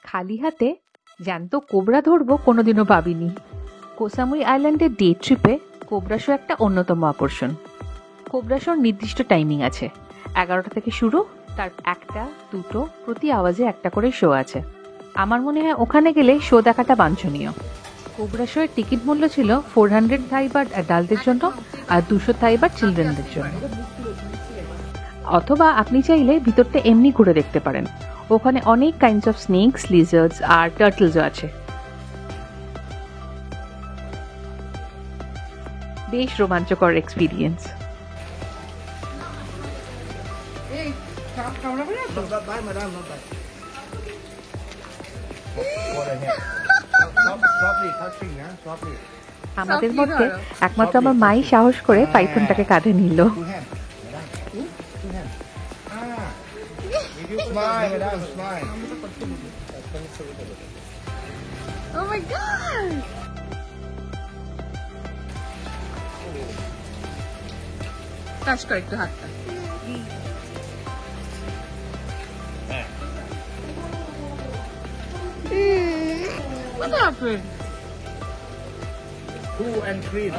খালি হাতে জ্যান্ত কোবরা ধরবো কোনোদিনও ভাবিনি। কোসামুই আইল্যান্ডের ডে ট্রিপে কোবরা শো একটা অন্যতম আকর্ষণ। কোবরা শোর নির্দিষ্ট টাইমিং আছে, 11টা থেকে শুরু, তার 1টা 2টো প্রতি আওয়াজে একটা করে শো আছে। আমার মনে হয় ওখানে গেলে শো দেখাটা বাঞ্ছনীয়। কোবরা শো এর টিকিট মূল্য ছিল 400 থাই বাট অ্যাডাল্টদের জন্য আর 200 থাই বাট চিলড্রেনদের জন্য। অথবা আপনি চাইলে ভিতরটা এমনি ঘুরে দেখতে পারেন। ওখানে অনেক কাইন্ডস অফ স্নেকস, লিজার্ডস আর টার্টলসও আছে। বেশ রোমাঞ্চকর এক্সপিরিয়েন্স। আমাদের মধ্যে একমাত্র আমার মাই সাহস করে পাইথনটাকে কাঁধে নিল। Smile, madam, smile. Oh my god! Touch kar ekটু হাতটা। What happened? 2 and 3.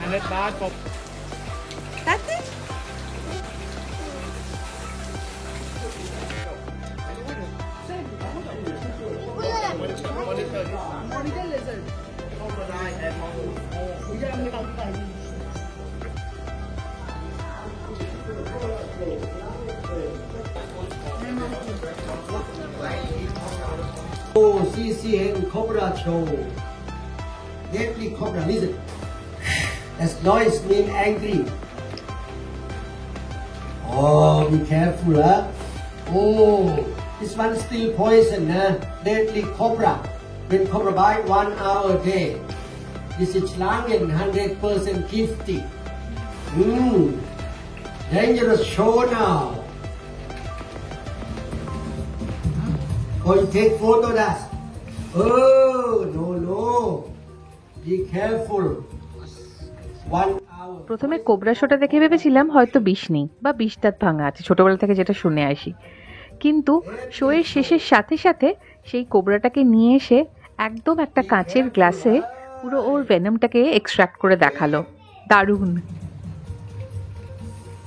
And let back of That's it? Monitor lizard. Oh, CCN Cobra Show. Deadly Cobra Lizard. That's noise mean angry. Oh, be careful, huh? Oh, this one still poison, huh? Deadly Cobra. When Cobra bite 1 hour a day. This is Langen 100% gifty. Dangerous show now. Oh, you take photo that. Oh, no. Be careful. 1 hour. প্রথমে cobra শোটা দেখে ভেবেছিলাম হয়তো বিষ নেই বা বিষ দাঁত ভাঙা আছে, ছোটবেলা থেকে যেটা শুনে আসি। কিন্তু শো এর শেষের সাথে সাথে সেই কোবরাটাকে নিয়ে এসে একদম একটা কাঁচের গ্লাসে পুরো ওর ভেনমটাকে এক্সট্রাক্ট করে দেখালো। দারুণ।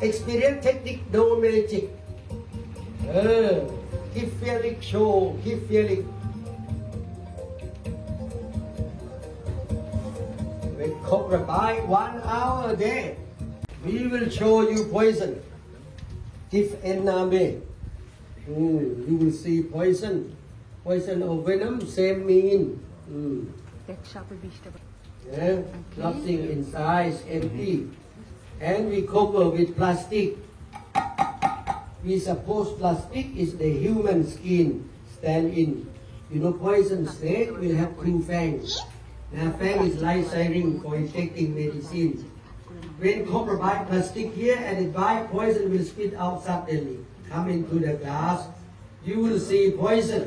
Experience technique, no magic. Keep feeling show, keep feeling. When Cobra bite 1 hour a day, we will show you poison. Give ename. You will see poison. Poison or venom, same mean. Yeah, nothing inside, empty. And we cover with plastic. We suppose plastic is the human skin stand in. You know, poison snake will have 2 fangs. Now, fang is life-saving for injecting medicine. When cobra bite plastic here and it bite, poison will spit out suddenly. Come into the glass, you will see poison.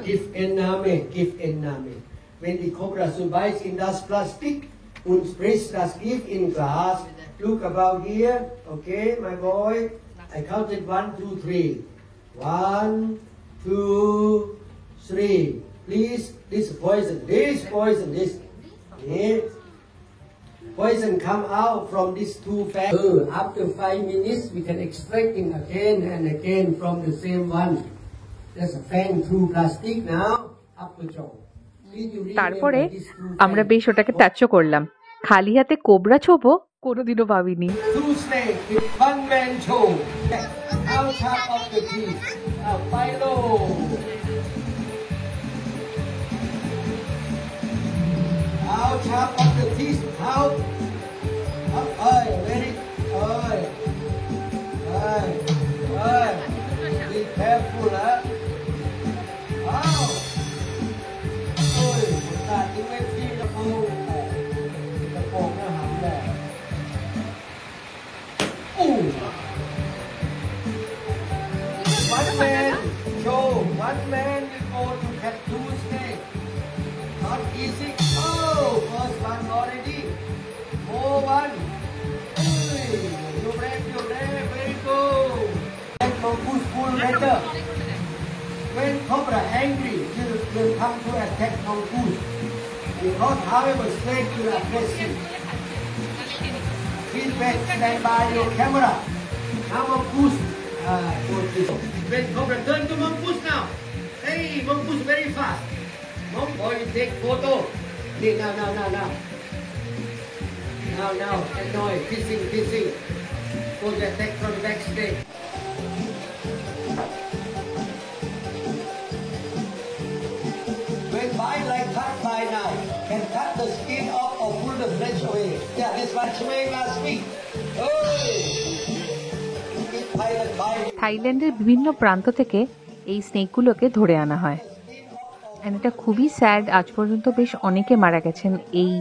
Give ename. When the cobra bites in das plastic, und spricht das Gift in glass. Look about here, okay, my boy. I counted 1, 2, 3. 1, 2, 3. Please, this poison. Yeah. Poison come out from these 2 fangs. After 5 minutes, we can extracting again and again from the same one. There's a fang through plastic now. Upper jaw. তারপরে আমরা বেশ ওটাকে টাচও করলাম। খালি হাতে cobra ছোবো কোনোদিনও ভাবিনি। Two snake with 1 man show. Out top of the teeth. Out by low. Out top of the teeth. Out. Up high. Very high. High. Be careful, huh? Out. Starting with the pole. The pole na hang there. One man show. One man will go to catch 2 snakes. Not easy. Oh, first one already. better. When cobra angry, it will come to attack mongoose. Because however snake will aggressive. Feedback, stand by your camera. Now mongoose, go this. When cobra turn to mongoose now. Hey, mongoose very fast. Boy, you take photo. Okay, now. Now, annoy, kissing. Go to attack from backstage. When bite like cut fly now, can cut the skin off or pull the flesh away. Yeah, this one swing last week. Pilot bite. থাইল্যান্ডের বিভিন্ন প্রান্ত থেকে এই স্নেকগুলোকে ধরে আনা হয়। And এটা খুবই স্যাড, আজ পর্যন্ত বেশ অনেকে মারা গেছেন এই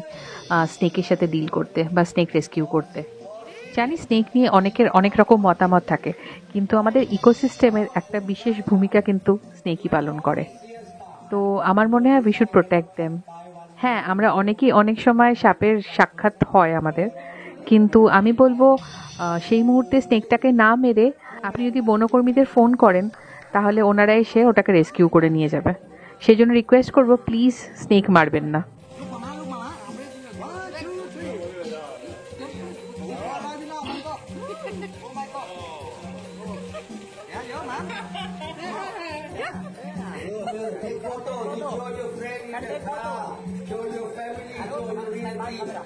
স্নেকের সাথে ডিল করতে বা স্নেক রেস্কিউ করতে। জানি স্নেক নিয়ে অনেকের অনেক রকম মতামত থাকে, কিন্তু আমাদের ইকোসিস্টেমের একটা বিশেষ ভূমিকা কিন্তু স্নেকই পালন করে। তো আমার মনে হয় উই শুড প্রোটেক্ট দেম। হ্যাঁ, আমরা অনেকেই অনেক সময় সাপের সাক্ষাৎ হয় আমাদের, কিন্তু আমি বলবো সেই মুহূর্তে স্নেকটাকে না মেরে আপনি যদি বনকর্মীদের ফোন করেন, তাহলে ওনারা এসে ওটাকে রেস্কিউ করে নিয়ে যাবে। সেই জন্য রিকোয়েস্ট করবো, প্লিজ স্নেক মারবেন না। Take photo, you show your friend in the car, show your family, show your relative.